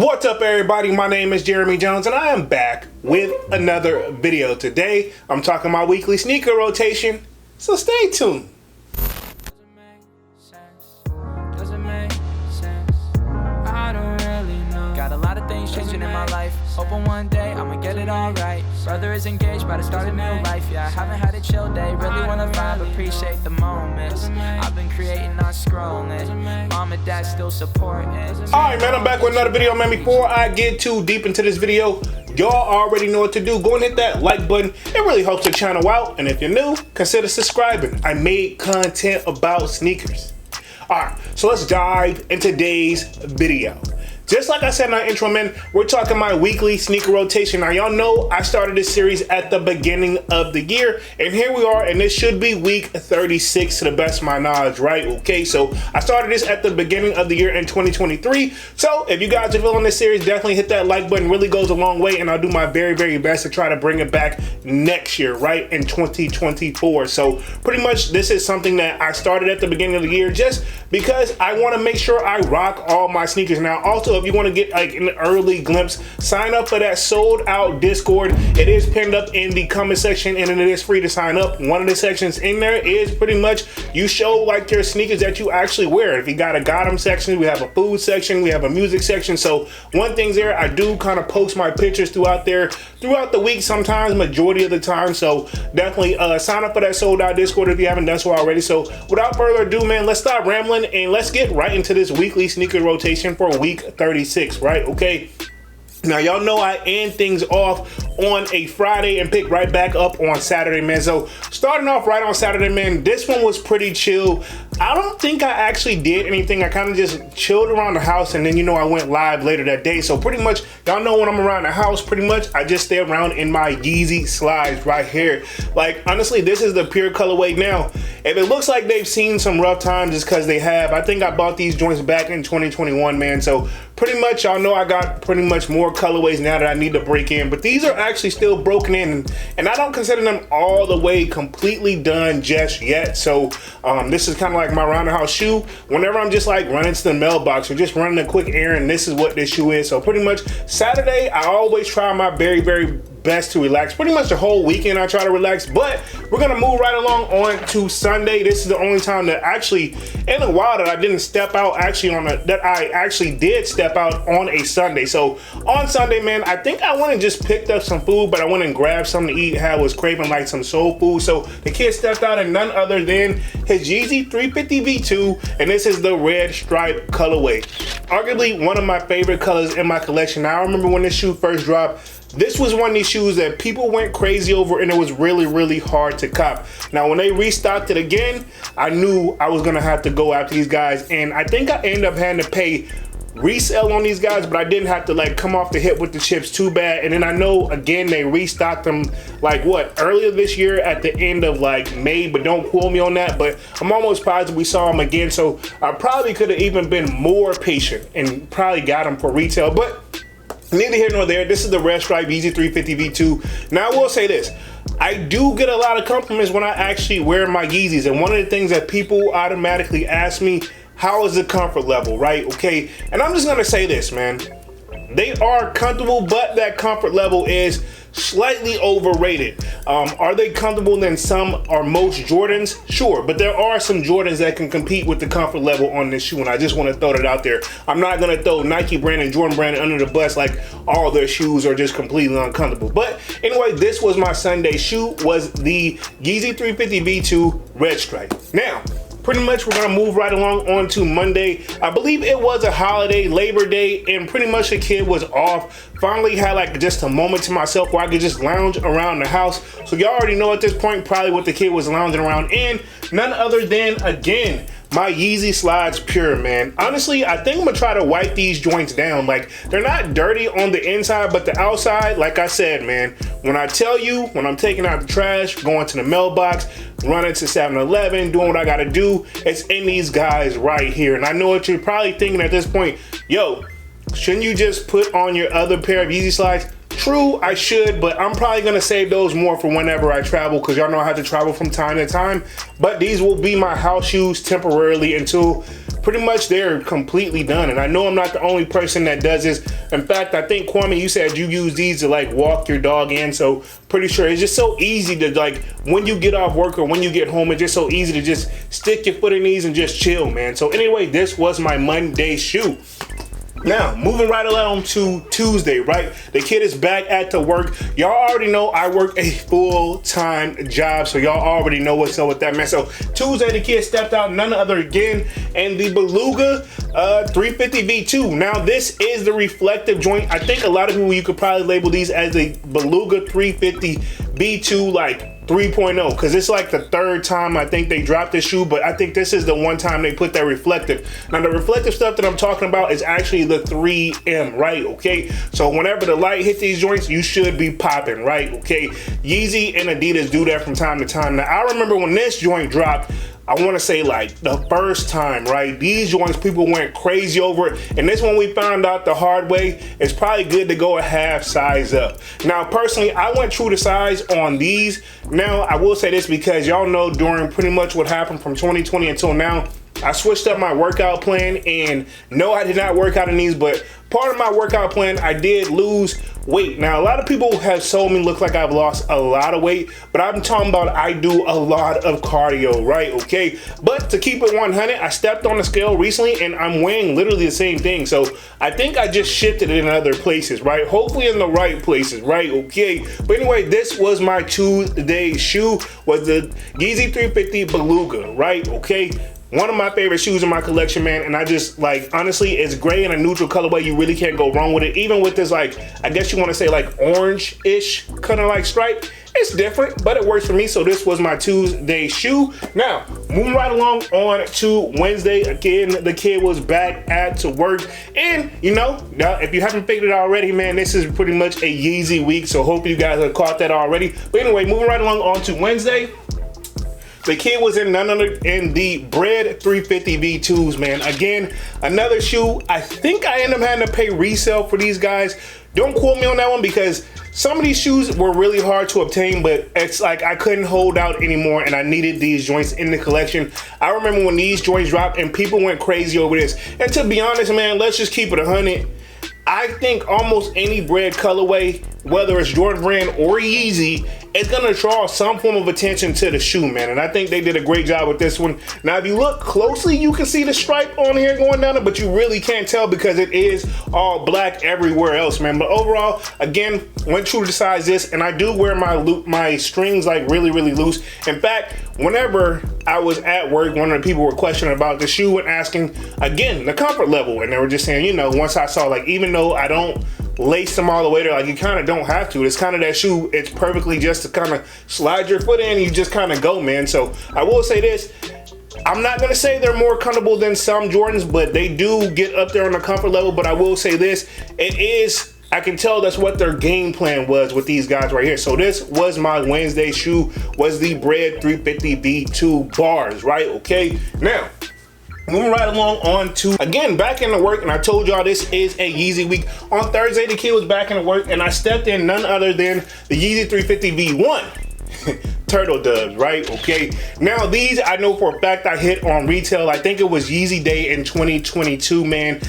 What's up, everybody? My name is Jeremy Jones and I am back with another video. Today I'm talking my weekly sneaker rotation, so stay tuned. Got a lot of things changing in my life. Hoping one day I'ma get it all right. Brother is engaged, about to start a new life. Yeah, I haven't had a chill day. Really wanna vibe, appreciate the moments. I've been creating, not scrolling. Mom and dad still supporting. Alright, man, I'm back with another video, man. Before I get too deep into this video, y'all already know what to do. Go and hit that like button. It really helps the channel out. And if you're new, consider subscribing. I made content about sneakers. Alright, so let's dive into today's video. Just like I said in our intro, man, we're talking my weekly sneaker rotation. Now, y'all know I started this series at the beginning of the year, and here we are, and this should be week 36 to the best of my knowledge, right? Okay, so I started this at the beginning of the year in 2023. So if you guys are feeling this series, definitely hit that like button. Really goes a long way, and I'll do my very, very best to try to bring it back next year, right, in 2024. So pretty much this is something that I started at the beginning of the year just because I want to make sure I rock all my sneakers. Now, also, if you want to get like an early glimpse, sign up for that sold out Discord. It is pinned up in the comment section and it is free to sign up. One of the sections in there is pretty much you show like your sneakers that you actually wear. If you got a got 'em section, we have a food section, we have a music section. So one thing's there, I do kind of post my pictures throughout the week, sometimes majority of the time. So definitely sign up for that sold out Discord if you haven't done so already. So without further ado, man, let's stop rambling and let's get right into this weekly sneaker rotation for week 36, right? Okay. Now, y'all know I end things off on a Friday and pick right back up on Saturday, man. So starting off right on Saturday, man, this one was pretty chill. I don't think I actually did anything. I kind of just chilled around the house, and then, you know, I went live later that day. So pretty much, y'all know when I'm around the house, pretty much, I just stay around in my Yeezy slides right here. Like, honestly, this is the pure colorway. Now, if it looks like they've seen some rough times, it's because they have. I think I bought these joints back in 2021, man. So pretty much, y'all know I got pretty much more colorways now that I need to break in, but these are actually still broken in, and I don't consider them all the way completely done just yet. So this is kind of like my round the house shoe. Whenever I'm just like running to the mailbox or just running a quick errand, this is what this shoe is. So pretty much Saturday, I always try my very, very best to relax. Pretty much the whole weekend I try to relax, but we're gonna move right along on to Sunday. This is the only time that actually in a while that I didn't step out actually that I actually did step out on a Sunday. So on Sunday, man, I think I went and just picked up some food, but I went and grabbed something to eat. I was craving like some soul food. So the kid stepped out in none other than his Yeezy 350 V2, and this is the red stripe colorway. Arguably one of my favorite colors in my collection. Now, I remember when this shoe first dropped, this was one of these shoes that people went crazy over, and it was really, really hard to cop. Now, when they restocked it again, I knew I was gonna have to go after these guys, and I think I ended up having to pay resale on these guys, but I didn't have to like come off the hip with the chips too bad. And then I know again they restocked them like what, earlier this year at the end of like May, but don't quote me on that, but I'm almost positive we saw them again. So I probably could have even been more patient and probably got them for retail, but neither here nor there. This is the red stripe Yeezy 350 V2. Now, I will say this. I do get a lot of compliments when I actually wear my Yeezys. And one of the things that people automatically ask me, how is the comfort level, right? Okay. And I'm just going to say this, man. They are comfortable, but that comfort level is slightly overrated. Are they comfortable than some or most Jordans? Sure, but there are some Jordans that can compete with the comfort level on this shoe, and I just want to throw that out there. I'm not going to throw Nike brand and Jordan brand under the bus like all their shoes are just completely uncomfortable. But anyway, this was my Sunday shoe, was the Yeezy 350 V2 red stripe. Now, pretty much we're gonna move right along on to Monday. I believe it was a holiday, Labor Day, and pretty much the kid was off. Finally had like just a moment to myself where I could just lounge around the house. So y'all already know at this point probably what the kid was lounging around in. None other than, again, my Yeezy slides pure, man. Honestly, I think I'm gonna try to wipe these joints down. Like, they're not dirty on the inside, but the outside, like I said, man, when I tell you, when I'm taking out the trash, going to the mailbox, running to 7-Eleven, doing what I gotta do, it's in these guys right here. And I know what you're probably thinking at this point, yo, shouldn't you just put on your other pair of Yeezy slides? True, I should, but I'm probably gonna save those more for whenever I travel, because y'all know I have to travel from time to time. But these will be my house shoes temporarily until pretty much they're completely done. And I know I'm not the only person that does this. In fact, I think Kwame, you said you use these to like walk your dog in. So pretty sure it's just so easy to like when you get off work or when you get home, it's just so easy to just stick your foot in these and just chill, man. So anyway, this was my Monday shoe. Now, moving right along to Tuesday, right? The kid is back at the work. Y'all already know I work a full-time job, so y'all already know what's up with that, man. So Tuesday, the kid stepped out, none other again, and the Beluga 350 V2. Now, this is the reflective joint. I think a lot of people, you could probably label these as a Beluga 350 V2, like 3.0, because it's like the third time I think they dropped this shoe, but I think this is the one time they put that reflective. Now the reflective stuff that I'm talking about is actually the 3M, right? Okay, so whenever the light hit these joints, you should be popping, right? Okay, Yeezy and Adidas do that from time to time. Now I remember when this joint dropped, I want to say like the first time, right? These joints, people went crazy over it. And this one we found out the hard way. It's probably good to go a half size up. Now, personally, I went true to size on these. Now, I will say this because y'all know during pretty much what happened from 2020 until now, I switched up my workout plan, and no, I did not work out in these, but part of my workout plan, I did lose weight. Now, a lot of people have told me look like I've lost a lot of weight, but I'm talking about I do a lot of cardio, right? Okay, but to keep it 100, I stepped on the scale recently and I'm weighing literally the same thing. So I think I just shifted it in other places, right? Hopefully in the right places, right? Okay, but anyway, this was my Tuesday shoe, was the Yeezy 350 Beluga, right? Okay. One of my favorite shoes in my collection, man, and I just, like, honestly, it's gray in a neutral colorway. You really can't go wrong with it. Even with this, like, I guess you want to say, like, orange-ish kind of, like, stripe. It's different, but it works for me, so this was my Tuesday shoe. Now, moving right along on to Wednesday. Again, the kid was back at to work, and, you know, if you haven't figured it already, man, this is pretty much a Yeezy week, so hope you guys have caught that already. But anyway, moving right along on to Wednesday. The kid was in none other in the Bread 350 V2s, man. Again, another shoe. I think I ended up having to pay resale for these guys. Don't quote me on that one because some of these shoes were really hard to obtain, but it's like I couldn't hold out anymore and I needed these joints in the collection. I remember when these joints dropped and people went crazy over this. And to be honest, man, let's just keep it 100. I think almost any Bread colorway, whether it's Jordan Brand or Yeezy, is gonna draw some form of attention to the shoe, man. And I think they did a great job with this one. Now, if you look closely, you can see the stripe on here going down it, but you really can't tell because it is all black everywhere else, man. But overall, again, went true to size this, and I do wear my strings like really, really loose. In fact, whenever I was at work, one of the people were questioning about the shoe and asking, again, the comfort level. And they were just saying, you know, once I saw, like, even though I don't lace them all the way there, like, you kind of don't have to. It's kind of that shoe, it's perfectly just to kind of slide your foot in, you just kind of go, man. So I will say this, I'm not gonna say they're more comfortable than some Jordans, but they do get up there on the comfort level. But I will say this, it is, I can tell that's what their game plan was with these guys right here. So this was my Wednesday shoe, was the Bread 350 V2 bars, right? Okay, now moving right along on to, again, back into work, and I told y'all this is a Yeezy week. On Thursday, the kid was back into work, and I stepped in none other than the Yeezy 350 V1. Turtle Doves, right? Okay. Now, these I know for a fact I hit on retail. I think it was Yeezy Day in 2022, man.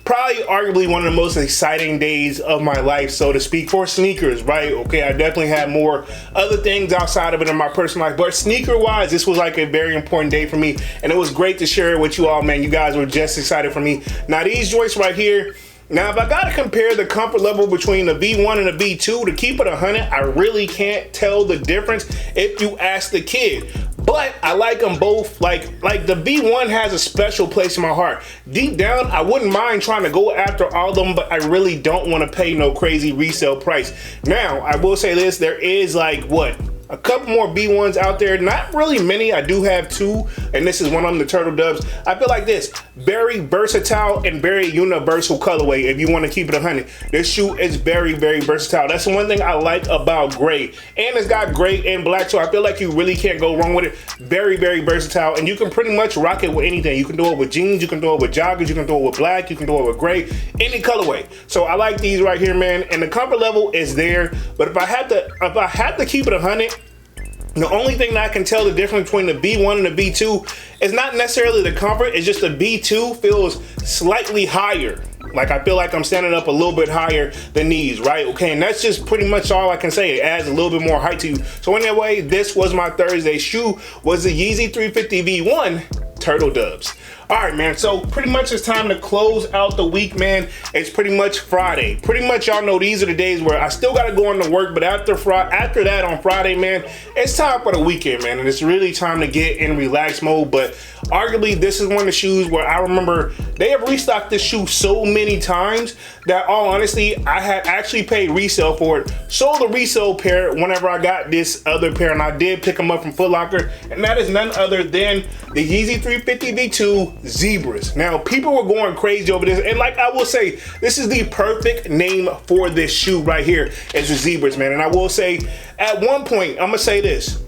Probably arguably one of the most exciting days of my life, so to speak, for sneakers, right? Okay, I definitely had more other things outside of it in my personal life, but sneaker wise, this was like a very important day for me, and it was great to share it with you all, man. You guys were just excited for me. Now, these joints right here, now, if I gotta compare the comfort level between the V1 and the V2, to keep it 100, I really can't tell the difference if you ask the kid. But I like them both. Like the V1 has a special place in my heart. Deep down, I wouldn't mind trying to go after all of them, but I really don't want to pay no crazy resale price. Now, I will say this, there is like, what, a couple more V1s out there, not really many. I do have two, and this is one of them, the Turtle Doves. I feel like this, very versatile and very universal colorway if you want to keep it 100. This shoe is very, very versatile. That's the one thing I like about gray. And it's got gray and black, so I feel like you really can't go wrong with it. Very, very versatile, and you can pretty much rock it with anything. You can do it with jeans, you can do it with joggers, you can do it with black, you can do it with gray, any colorway. So I like these right here, man, and the comfort level is there. But if I had to keep it 100, The only thing that I can tell the difference between the B1 and the B2 is not necessarily the comfort, it's just the B2 feels slightly higher. Like I feel like I'm standing up a little bit higher than these, right? Okay, and that's just pretty much all I can say. It adds a little bit more height to you. So anyway, this was my Thursday shoe, was the Yeezy 350 V1 Turtle Dubs. All right, man, so pretty much it's time to close out the week, man. It's pretty much Friday. Pretty much y'all know these are the days where I still gotta go into work, but after that on Friday, man, it's time for the weekend, man, and it's really time to get in relax mode. But arguably, this is one of the shoes where I remember they have restocked this shoe so many times that all honestly, I had actually paid resale for it, sold a resale pair whenever I got this other pair, and I did pick them up from Foot Locker, and that is none other than the Yeezy 350 V2 Zebras. Now, people were going crazy over this, and like I will say, this is the perfect name for this shoe right here, is the Zebras, man. And I will say, at one point, I'm gonna say this.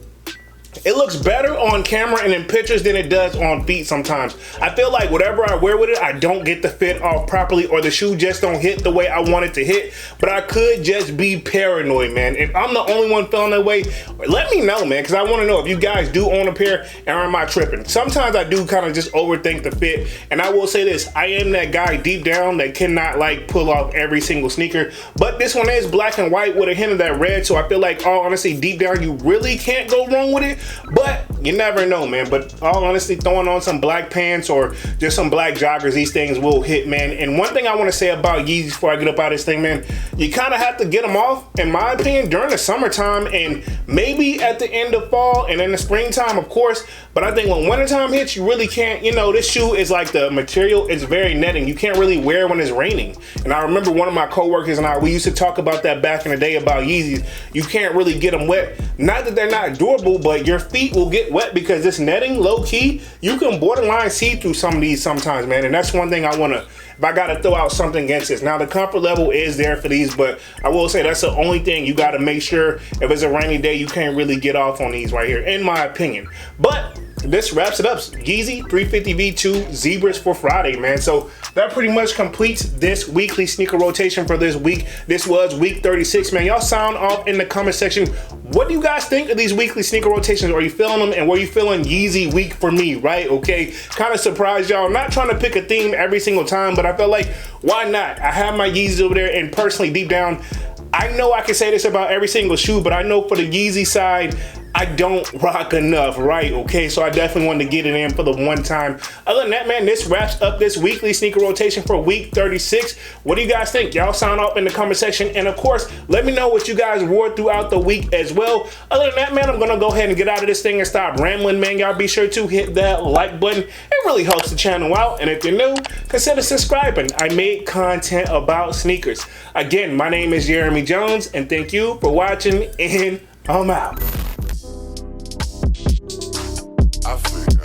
It looks better on camera and in pictures than it does on feet sometimes. I feel like whatever I wear with it, I don't get the fit off properly, or the shoe just don't hit the way I want it to hit. But I could just be paranoid, man. If I'm the only one feeling that way, let me know, man, because I want to know if you guys do own a pair and am I tripping. Sometimes I do kind of just overthink the fit, and I will say this, I am that guy deep down that cannot like pull off every single sneaker, but this one is black and white with a hint of that red, so I feel like, all honestly, deep down you really can't go wrong with it. But you never know, man. But all honestly, throwing on some black pants or just some black joggers, these things will hit, man. And one thing I want to say about Yeezys before I get up out of this thing, man, you kind of have to get them off, in my opinion, during the summertime and maybe at the end of fall and in the springtime, of course. But I think when wintertime hits, you really can't, you know, this shoe is like the material, it's very netting. You can't really wear when it's raining. And I remember one of my coworkers and I, we used to talk about that back in the day about Yeezys. You can't really get them wet. Not that they're not durable, but your feet will get wet because this netting, low key, you can borderline see through some of these sometimes, man. And that's one thing I want to, if I got to throw out something against this. Now, the comfort level is there for these, but I will say that's the only thing you got to make sure if it's a rainy day, you can't really get off on these right here, in my opinion. But this wraps it up. Yeezy 350 V2 Zebras for Friday, man. So that pretty much completes this weekly sneaker rotation for this week. This was week 36, man. Y'all sound off in the comment section. What do you guys think of these weekly sneaker rotations? Are you feeling them? And were you feeling Yeezy week for me, right? Okay, kind of surprised y'all. I'm not trying to pick a theme every single time, but I felt like, why not? I have my Yeezys over there, and personally, deep down, I know I can say this about every single shoe, but I know for the Yeezy side, I don't rock enough, right? Okay, so I definitely wanted to get it in for the one time. Other than that, man, this wraps up this weekly sneaker rotation for week 36. What do you guys think? Y'all sound off in the comment section. And of course, let me know what you guys wore throughout the week as well. Other than that, man, I'm gonna go ahead and get out of this thing and stop rambling, man. Y'all be sure to hit that like button. It really helps the channel out. And if you're new, consider subscribing. I make content about sneakers. Again, my name is Jeremy Jones, and thank you for watching, and I'm out. I figured.